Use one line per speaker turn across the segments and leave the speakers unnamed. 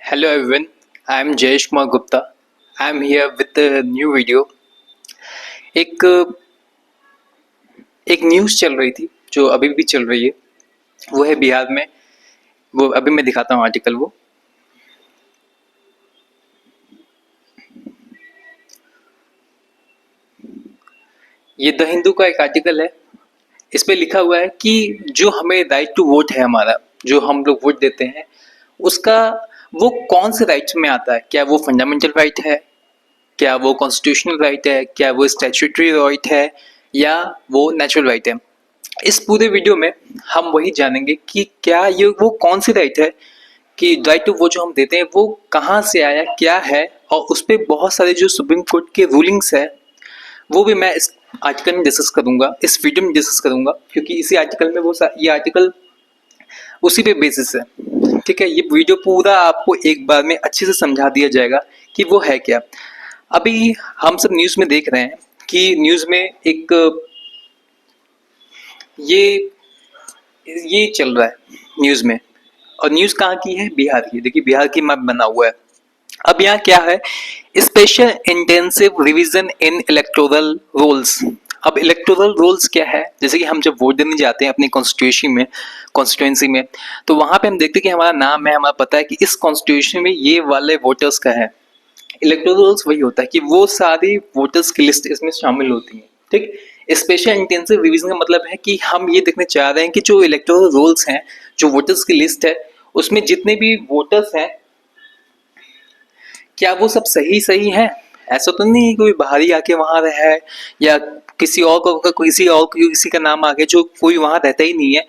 Hello everyone, I am Jayesh Kumar Gupta. I am here with a new video. एक एक news चल रही थी जो अभी भी चल रही है, वो है बिहार में। वो अभी मैं दिखाता हूँ आर्टिकल। वो ये द हिंदू का एक आर्टिकल है। इस पे लिखा हुआ है कि जो हमें राइट टू वोट है, हमारा जो हम लोग वोट देते हैं, उसका वो कौन से राइट्स में आता है। क्या वो फंडामेंटल राइट है, क्या वो कॉन्स्टिट्यूशनल राइट है, क्या वो स्टैट्यूटरी राइट है, या वो नेचुरल राइट है। इस पूरे वीडियो में हम वही जानेंगे कि क्या ये वो कौन सी राइट है, कि राइट टू वो जो हम देते हैं वो कहाँ से आया, क्या है, और उस पर बहुत सारे जो सुप्रीम कोर्ट के रूलिंग्स है वो भी मैं इस आर्टिकल में डिस्कस करूंगा, इस वीडियो में डिस्कस करूंगा, क्योंकि इसी आर्टिकल में ये आर्टिकल उसी पे बेसिस है। ठीक है, ये वीडियो पूरा आपको एक बार में अच्छे से समझा दिया जाएगा कि वो है क्या। अभी हम सब न्यूज़ में देख रहे हैं कि न्यूज़ में एक ये ये चल रहा है न्यूज़ में, और न्यूज़ कहाँ की है? बिहार की। देखिए बिहार की मैप बना हुआ है। अब यहाँ क्या है? स्पेशल इंटेंसिव रिवीजन इन इलेक्टोरल रोल्स। अब इलेक्टोरल रोल्स क्या है? जैसे कि हम जब वोट देने जाते हैं अपनी कॉन्स्टिट्यूएंसी में, तो वहाँ पे हम देखते हैं कि हमारा नाम है, हमारा पता है कि इस कॉन्स्टिट्यूशन में ये वाले वोटर्स का है। इलेक्टोरल रोल्स वही होता है कि वो सारी वोटर्स की लिस्ट इसमें शामिल होती है। ठीक, स्पेशल इंटेंसिव रिवीजन का मतलब है कि हम ये देखने चाह रहे हैं कि जो इलेक्टोरल रोल्स हैं, जो वोटर्स की लिस्ट है, उसमें जितने भी वोटर्स हैं क्या वो सब सही सही हैं। ऐसा तो नहीं है कोई बाहरी आके वहां रहा है, या किसी का नाम आगे जो कोई वहां रहता ही नहीं है।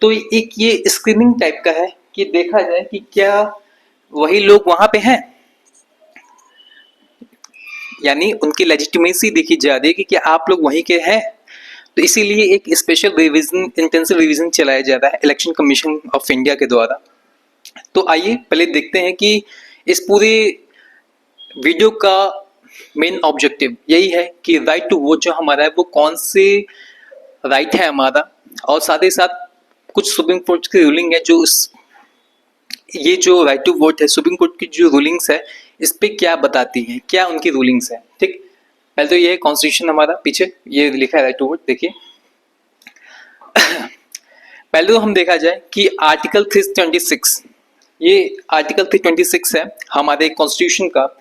तो एक ये स्क्रीनिंग टाइप का है कि देखा जाए कि क्या वही लोग वहां पे हैं, यानी उनकी लेजिटिमेसी देखी जा रही है कि क्या आप लोग वहीं के हैं। तो इसीलिए एक स्पेशल रिवीजन, इंटेंसिव रिवीजन चलाया जा रहा है इलेक्शन कमीशन ऑफ इंडिया के द्वारा। तो आइए पहले देखते हैं कि इस पूरे वीडियो का मेन ऑब्जेक्टिव यही है कि राइट टू वोट जो हमारा है वो कौन से राइट है हमारा, और साथ ही साथ कुछ सुप्रीम कोर्ट की रूलिंग है जो ये जो राइट टू वोट है, सुप्रीम कोर्ट की जो रूलिंग्स है इस पे क्या बताती है, क्या उनकी रूलिंग्स है। ठीक, पहले तो ये है कॉन्स्टिट्यूशन हमारा, पीछे ये लिखा है राइट टू वोट। देखिए पहले तो हम देखा जाए कि आर्टिकल 326, ये आर्टिकल 326 है हमारे कॉन्स्टिट्यूशन का।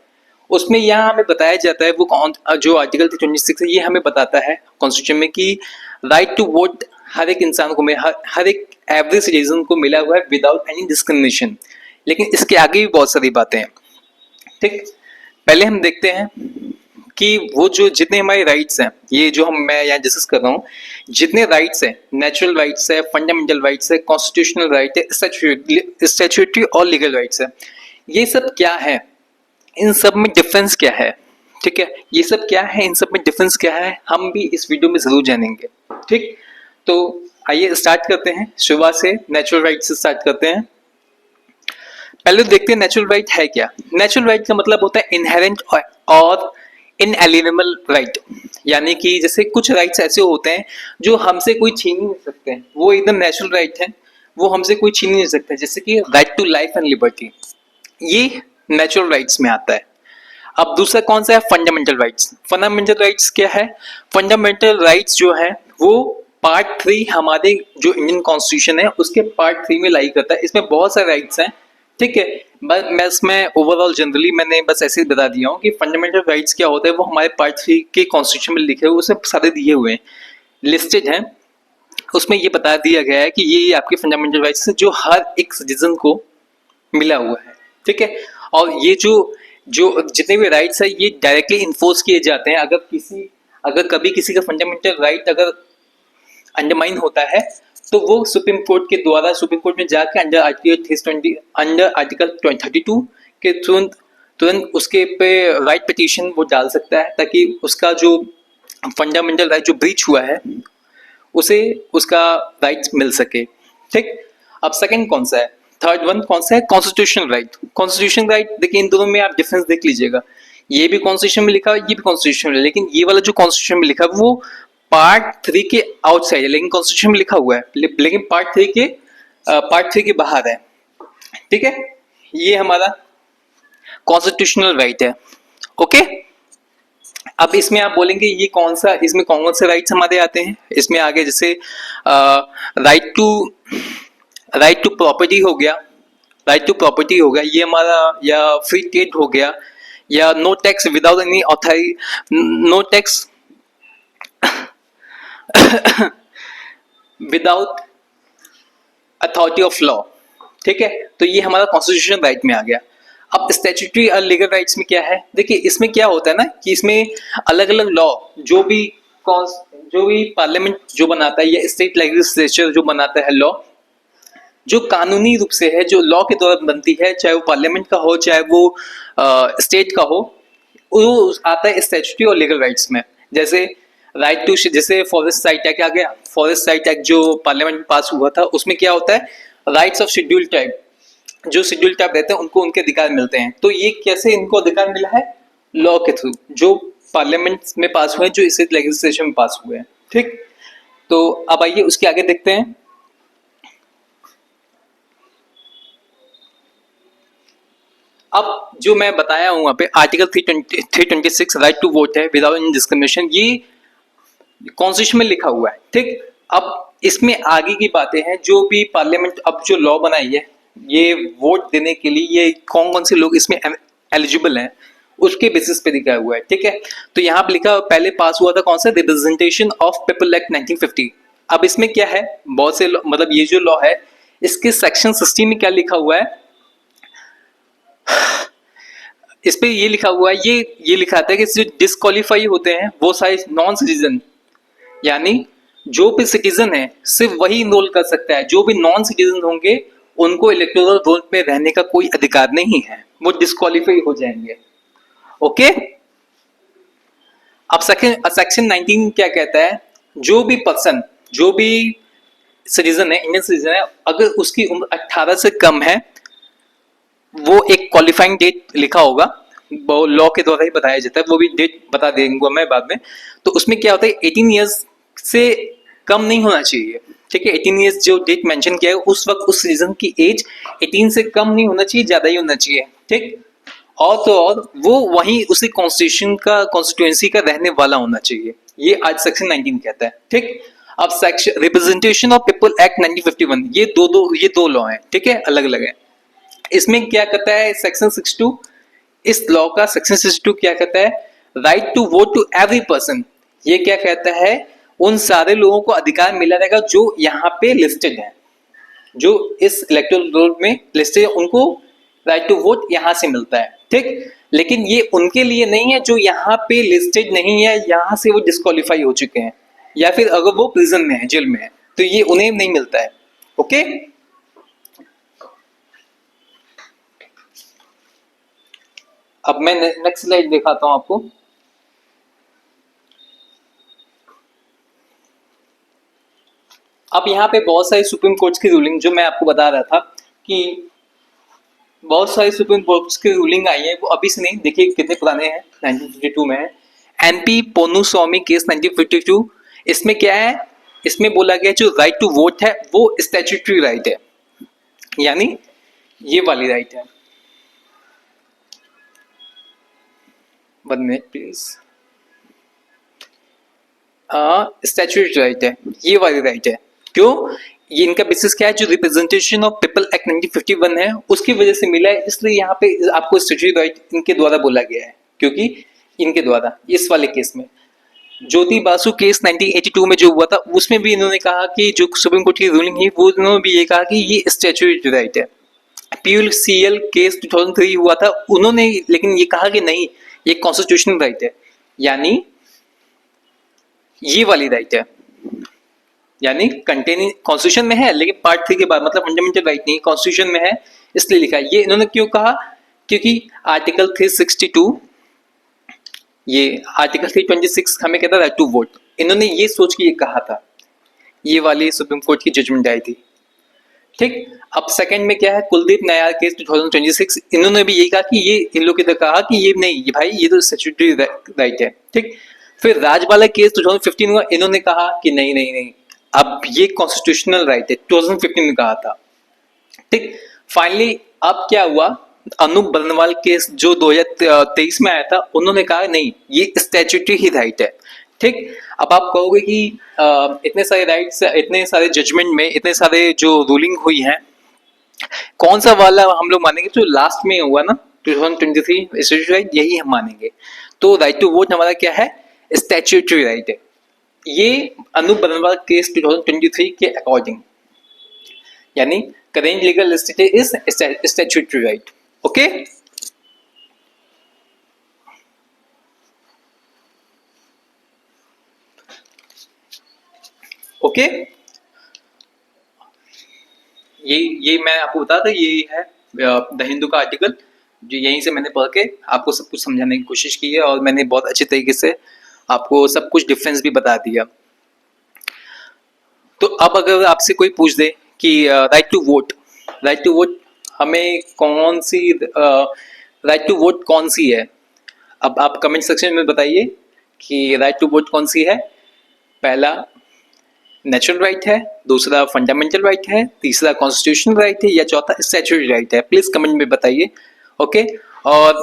उसमें यहाँ हमें बताया जाता है वो कौन, जो आर्टिकल 326 है ये हमें बताता है कॉन्स्टिट्यूशन में कि राइट टू वोट हर एक इंसान को, हर एक एवरी सिटीजन को मिला हुआ है विदाउट एनी डिस्क्रिमिनेशन। लेकिन इसके आगे भी बहुत सारी बातें हैं। ठीक, पहले हम देखते हैं कि वो जो जितने हमारे राइट्स हैं, ये जो मैं यहाँ डिस्कस कर रहा हूँ, जितने राइट्स हैं, नेचुरल राइट्स है, फंडामेंटल राइट्स है, कॉन्स्टिट्यूशनल राइट है, स्टैट्यूटरी और लीगल राइट्स है, ये सब क्या है, इन सब में डिफरेंस क्या है। ठीक है, ये सब क्या है, इन सब में डिफरेंस क्या है, हम भी इस वीडियो में जरूर जानेंगे। ठीक, तो आइए स्टार्ट करते हैं, शुरुआत से नेचुरल राइट से स्टार्ट करते हैं। पहले तो देखते हैं नेचुरल राइट है क्या। नेचुरल राइट का मतलब होता है इनहेरेंट और इनएलिनेबल राइट, यानी कि जैसे कुछ राइट्स ऐसे होते हैं जो हमसे कोई छीन ही नहीं सकते हैं, वो एकदम नेचुरल राइट है, वो हमसे कोई छीन नहीं सकता। जैसे कि right to life and liberty, ये नेचुरल राइट्स में आता है। अब दूसरा कौन सा है? Fundamental rights. फंडामेंटल राइट्स क्या है? फंडामेंटल राइट्स जो है वो पार्ट 3 हमारे जो इंडियन कॉन्स्टिट्यूशन है उसके पार्ट 3 में लाई करता है। इसमें बहुत सारे राइट्स हैं। ठीक है, बस मैं इसमें ओवरऑल जनरली मैंने बस ऐसे ही बता दिया हूँ कि फंडामेंटल राइट्स क्या होता है, वो हमारे पार्ट 3 के कॉन्स्टिट्यूशन में लिखे हुए उसमें सारे दिए हुए हैं, लिस्टेड हैं। उसमें ये बता दिया गया है कि ये आपके फंडामेंटल राइट्स है जो हर एक सिटीजन को मिला हुआ है। ठीक है, और ये जो जो जितने भी राइट्स है ये डायरेक्टली इन्फोर्स किए जाते हैं। अगर कभी किसी का फंडामेंटल राइट अगर अंडरमाइन होता है तो वो सुप्रीम कोर्ट के द्वारा, सुप्रीम कोर्ट में जाकर अंडर आर्टिकल 32 के तुरंत तुरंत उसके पे राइट पिटीशन वो डाल सकता है, ताकि उसका जो फंडामेंटल राइट जो ब्रीच हुआ है उसे उसका राइट मिल सके। ठीक, अब सेकंड कौन सा है? थर्ड वन कौन सा है? Constitutional right. कॉन्स्टिट्यूशनल राइट देखिए, इन दोनों में आप डिफरेंस देख लीजिएगा, ये भी कॉन्स्टिट्यूशन में लिखा है, ये भी कॉन्स्टिट्यूशन में, लेकिन ये वाला जो कॉन्स्टिट्यूशन में लिखा है वो पार्ट 3 के आउटसाइड है, लेकिन कॉन्स्टिट्यूशन में लिखा हुआ है, लेकिन पार्ट 3 के बाहर है। ठीक है, ये हमारा कॉन्स्टिट्यूशनल राइट है। ओके, अब इसमें आप बोलेंगे ये कौन सा, इसमें कौन कौन से राइट्स हमारे आते हैं। इसमें आगे जैसे राइट टू प्रॉपर्टी हो गया, राइट टू प्रॉपर्टी हो गया ये हमारा, या फ्री ट्रेड हो गया, या no tax without any authority, no tax without authority of law. ठीक है, तो ये हमारा कॉन्स्टिट्यूशन राइट में आ गया। अब स्टैट्यूटरी और लीगल राइट्स में क्या है, देखिए इसमें क्या होता है ना कि इसमें अलग अलग लॉ जो भी पार्लियामेंट जो बनाता है या स्टेट लेजिस्लेचर जो बनाता है लॉ, जो कानूनी रूप से है, जो लॉ के द्वारा बनती है, चाहे वो पार्लियामेंट का हो चाहे वो स्टेट का हो, वो आता है स्टैट्यूटरी और लीगल राइट्स में। जैसे राइट टू, जैसे फॉरेस्ट राइट एक्ट आ गया, फॉरेस्ट राइट एक्ट जो पार्लियामेंट में पास हुआ था, उसमें क्या होता है, राइट्स ऑफ शेड्यूल ट्राइब, जो शेड्यूल ट्राइब रहते हैं उनको उनके अधिकार मिलते हैं। तो ये कैसे इनको अधिकार मिला है, लॉ के थ्रू, जो पार्लियामेंट में पास हुए हैं, जो स्टेट लेजिस्लेशन में पास हुए हैं। ठीक, तो अब आइए उसके आगे देखते हैं। अब जो मैं बताया हूं वहां पे आर्टिकल 326 राइट टू वोट है विदाउट एनी डिस्क्रिमिनेशन, ये कॉन्स्टिट्यूशन में लिखा हुआ है। ठीक, अब इसमें आगे की बातें हैं, जो भी पार्लियामेंट अब जो लॉ बनाई है, ये वोट देने के लिए ये कौन कौन से लोग इसमें एलिजिबल हैं उसके बेसिस पे लिखा हुआ है। ठीक है, तो यहाँ पे लिखा, पहले पास हुआ था कौन सा, रिप्रेजेंटेशन ऑफ पीपल एक्ट 1950। अब इसमें क्या है, बहुत से मतलब ये जो लॉ है इसके सेक्शन 60 में क्या लिखा हुआ है, इस पे ये लिखा हुआ है, ये लिखा था कि जो डिस्क्वालीफाई होते हैं वो सारे नॉन सिटीजन, यानी जो भी सिटीजन है सिर्फ वही इनरोल कर सकता है, जो भी नॉन सिटीजन होंगे उनको इलेक्टोरल रोल में रहने का कोई अधिकार नहीं है, वो डिस्क्वालीफाई हो जाएंगे। ओके, अब सेक्शन 19 क्या कहता है, जो भी पर्सन, जो भी सिटीजन है, इंडियन सिटीजन है, अगर उसकी उम्र 18 से कम है, वो एक क्वालिफाइंग डेट लिखा होगा, वो लॉ के द्वारा ही बताया जाता है, वो भी डेट बता देंगे मैं बाद में। तो उसमें क्या होता है, 18 ईयर्स से कम नहीं होना चाहिए। ठीक है, 18 ईयर्स जो डेट मेंशन किया है उस वक्त उस सिटीजन की एज 18 से कम नहीं होना चाहिए, ज्यादा ही होना चाहिए। ठीक, और तो और वो वहीं उसी कॉन्स्टिट्यूशन का, कॉन्स्टिट्यूएंसी का रहने वाला होना चाहिए, ये आज सेक्शन 19 कहता है। ठीक, अब section representation of people act 1951, ये दो लॉ हैं। ठीक है, अलग अलग है। इसमें क्या कहता है सेक्शन 62, इस लॉ का सेक्शन 62 क्या कहता है, right to vote to every person, ये क्या कहता है, उन सारे लोगों को अधिकार मिला रहेगा जो यहाँ पे लिस्टेड है, जो इस इलेक्टोरल रोल में लिस्टेड है, उनको राइट टू वोट यहाँ से मिलता है। ठीक, लेकिन ये उनके लिए नहीं है जो यहाँ पे लिस्टेड नहीं है, यहाँ से वो डिस्क्वालीफाई हो चुके हैं, या फिर अगर वो प्रिजन में है, जेल में है, तो ये उन्हें नहीं मिलता है। ओके, अब मैं नेक्स्ट स्लाइड दिखाता हूं आपको। अब यहाँ पे बहुत सारी सुप्रीम कोर्ट की रूलिंग, जो मैं आपको बता रहा था कि बहुत सारी सुप्रीम कोर्ट की रूलिंग आई है, वो अभी से नहीं, देखिए कितने पुराने हैं, 1952 में है। एनपी पोनुस्वामी केस 1952, इसमें क्या है, इसमें बोला गया जो राइट टू वोट है वो स्टैट्यूटरी राइट है, यानी ये वाली राइट है। 1 मिनट प्लीज, स्टैट्यूटरी राइट है, ये वाली राइट है। क्यों, ये इनका बेसिस क्या है, जो रिप्रेजेंटेशन ऑफ पीपल एक्ट 1951 है उसकी वजह से मिला है, इसलिए यहाँ पे आपको स्टैट्यूटरी राइट इनके द्वारा बोला गया है, क्योंकि इनके द्वारा इस वाले केस में ज्योति बासु केस 1982 में जो हुआ था, उसमें भी इन्होंने कहा कि जो सुप्रीम कोर्ट की रूलिंग है वो इन्होंने भी ये कहा कि ये स्टैट्यूटरी राइट है। PUCL केस 2003 हुआ था, उन्होंने लेकिन ये कहा कि नहीं, ये कॉन्स्टिट्यूशनल राइट है, यानी ये वाली राइट है, यानी कंटेनिंग कॉन्स्टिट्यूशन में है, लेकिन पार्ट 3 के बाद, मतलब फंडामेंटल राइट नहीं, कॉन्स्टिट्यूशन में है, इसलिए लिखा है। ये इन्होंने क्यों कहा, क्योंकि आर्टिकल 362, ये आर्टिकल 326 हमें कहता है राइट टू वोट, इन्होंने ये सोच के ये कहा था, ये वाली सुप्रीम कोर्ट की जजमेंट आई थी। ठीक, अब सेकंड में क्या है, कुलदीप नायर केस 2026, इन्होंने भी यही कहा कि ये, इन लोग ने कहा कि ये नहीं, ये भाई ये तो स्टैट्यूटरी राइट है। ठीक, फिर राजबाला केस 2015 हुआ, इन्होंने कहा कि नहीं नहीं नहीं, अब ये कॉन्स्टिट्यूशनल राइट है, 2015 में कहा था। ठीक, फाइनली अब क्या हुआ, अनूप बर्नवाल केस जो 2023 में आया था, उन्होंने कहा नहीं, ये स्टैट्यूटरी ही राइट है। ठीक, अब आप कहोगे कि इतने सारे राइट्स, इतने सारे जजमेंट में इतने सारे जो रूलिंग हुई हैं, कौन सा वाला हम लोग मानेंगे? जो लास्ट में हुआ ना 2023 स्टैट्यूटरी राइट, यही हम मानेंगे। तो राइट टू वोट हमारा क्या है? स्टैट्यूटरी राइट है। ये अनूप बर्नवाल केस 2023 के अकॉर्डिंग, यानी current legal status is statutory right. Okay, okay, ये मैं आपको बता था, ये है द हिंदू का आर्टिकल, जो यहीं से मैंने पढ़ के आपको सब कुछ समझाने की कोशिश की है, और मैंने बहुत अच्छे तरीके से आपको सब कुछ डिफरेंस भी बता दिया। तो अब अगर आपसे कोई पूछ दे कि राइट टू वोट हमें कौन सी, राइट टू वोट कौन सी है, अब आप कमेंट सेक्शन में बताइए कि राइट टू वोट कौन सी है। पहला नेचुरल राइट है, दूसरा फंडामेंटल राइट है, तीसरा कॉन्स्टिट्यूशनल राइट है, या चौथा स्टैट्यूटरी राइट है। प्लीज कमेंट में बताइए। ओके, और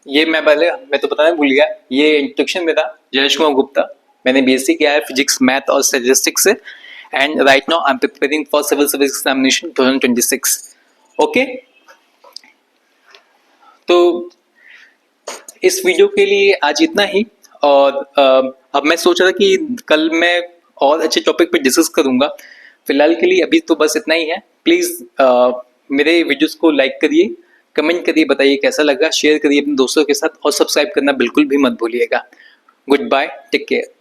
ये मैं तो बताना भूल गया, ये इंट्रोडक्शन मेरा जयेश कुमार गुप्ता, मैंने बीएससी किया है फिजिक्स, मैथ और स्टैटिस्टिक्स से, and right now I am preparing for civil service examination 2026। Okay, तो इस वीडियो के लिए आज इतना ही, और अब मैं सोच रहा था कि कल मैं और अच्छे टॉपिक पे डिस्कस करूंगा। फिलहाल के लिए अभी तो बस इतना ही है। प्लीज़ मेरे वीडियोस को लाइक करिए, कमेंट करिए, बताइए कैसा लगा, शेयर करिए अपने दोस्तों के साथ, और सब्सक्राइब करना बिल्कुल भी मत भूलिएगा। Goodbye, take care.